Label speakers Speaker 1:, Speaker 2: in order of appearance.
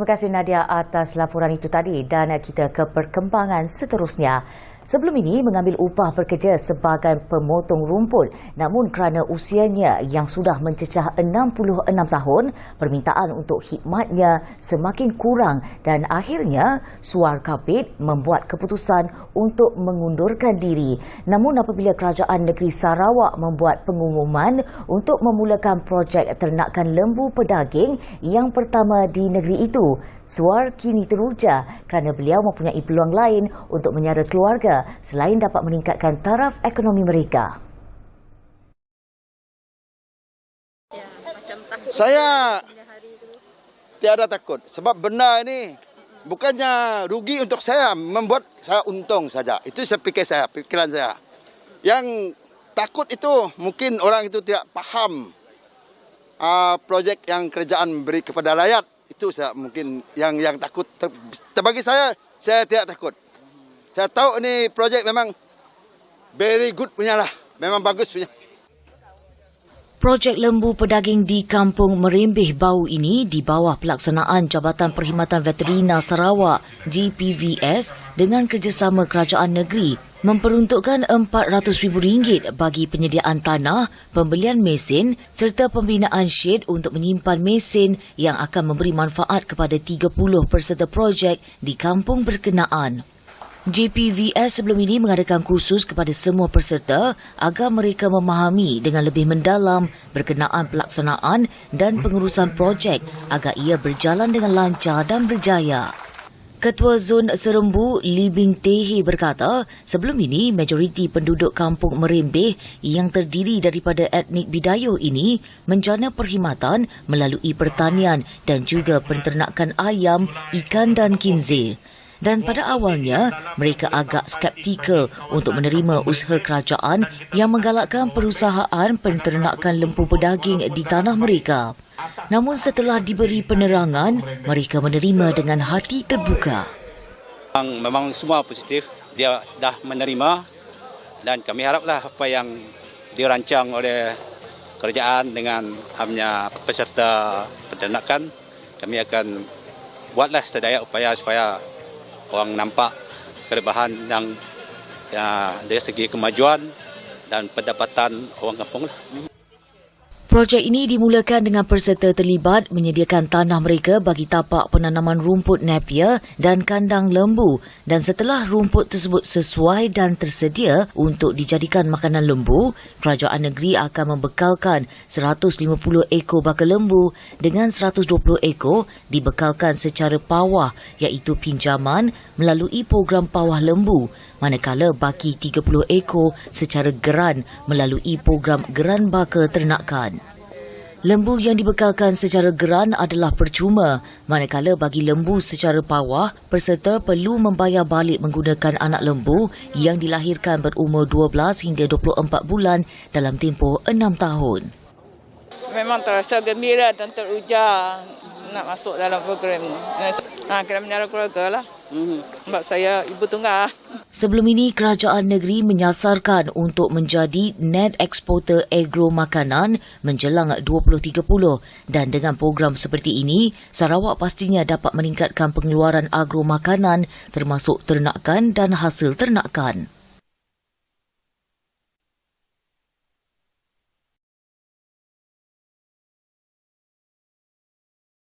Speaker 1: Terima kasih Nadia atas laporan itu tadi dan kita ke perkembangan seterusnya. Sebelum ini mengambil upah bekerja sebagai pemotong rumput, namun kerana usianya yang sudah mencecah 66 tahun, permintaan untuk khidmatnya semakin kurang dan akhirnya Suar Kabit membuat keputusan untuk mengundurkan diri. Namun apabila Kerajaan Negeri Sarawak membuat pengumuman untuk memulakan projek ternakan lembu pedaging yang pertama di negeri itu, Suar kini teruja kerana beliau mempunyai peluang lain untuk menyara keluarga selain dapat meningkatkan taraf ekonomi mereka.
Speaker 2: Saya tiada takut sebab benda ini bukannya rugi untuk saya, membuat saya untung saja. Itu saya pikir pikiran saya. Yang takut itu mungkin orang itu tidak paham projek yang kerajaan beri kepada rakyat. Itu saya mungkin yang takut. Bagi saya tidak takut. Saya tahu ini projek memang very good punya lah. Memang bagus punya.
Speaker 1: Projek lembu pedaging di Kampung Merimbih Bau ini di bawah pelaksanaan Jabatan Perkhidmatan Veterina Sarawak JPVS dengan kerjasama Kerajaan Negeri memperuntukkan RM400,000 bagi penyediaan tanah, pembelian mesin serta pembinaan shed untuk menyimpan mesin yang akan memberi manfaat kepada 30 peserta projek di kampung berkenaan. JPVS sebelum ini mengadakan kursus kepada semua peserta agar mereka memahami dengan lebih mendalam berkenaan pelaksanaan dan pengurusan projek agar ia berjalan dengan lancar dan berjaya. Ketua Zon Serembu, Lee Bing Tehe berkata, sebelum ini majoriti penduduk kampung Merimbih yang terdiri daripada etnik Bidayuh ini menjana perkhidmatan melalui pertanian dan juga penternakan ayam, ikan dan kinzil. Dan pada awalnya, mereka agak skeptikal untuk menerima usaha kerajaan yang menggalakkan perusahaan penternakan lembu pedaging di tanah mereka. Namun setelah diberi penerangan, mereka menerima dengan hati terbuka.
Speaker 3: Memang semua positif, dia dah menerima dan kami haraplah apa yang dirancang oleh kerajaan dengan peserta penternakan, kami akan buatlah sedaya upaya supaya orang nampak kelebihan yang dari segi kemajuan dan pendapatan orang kampung.
Speaker 1: Projek ini dimulakan dengan peserta terlibat menyediakan tanah mereka bagi tapak penanaman rumput napier dan kandang lembu dan setelah rumput tersebut sesuai dan tersedia untuk dijadikan makanan lembu, kerajaan negeri akan membekalkan 150 ekor bakal lembu dengan 120 ekor dibekalkan secara pawah iaitu pinjaman melalui program pawah lembu, manakala baki 30 ekor secara geran melalui program geran bakal ternakan. Lembu yang dibekalkan secara geran adalah percuma, manakala bagi lembu secara pawah, peserta perlu membayar balik menggunakan anak lembu yang dilahirkan berumur 12 hingga 24 bulan dalam tempoh 6 tahun.
Speaker 4: Memang terasa gembira dan teruja nak masuk dalam program ni. Kena menyara keluarga lah. Sebab saya ibu tunggal.
Speaker 1: Sebelum ini, kerajaan negeri menyasarkan untuk menjadi net eksporter agro makanan menjelang 2030 dan dengan program seperti ini, Sarawak pastinya dapat meningkatkan pengeluaran agro makanan termasuk ternakan dan hasil ternakan.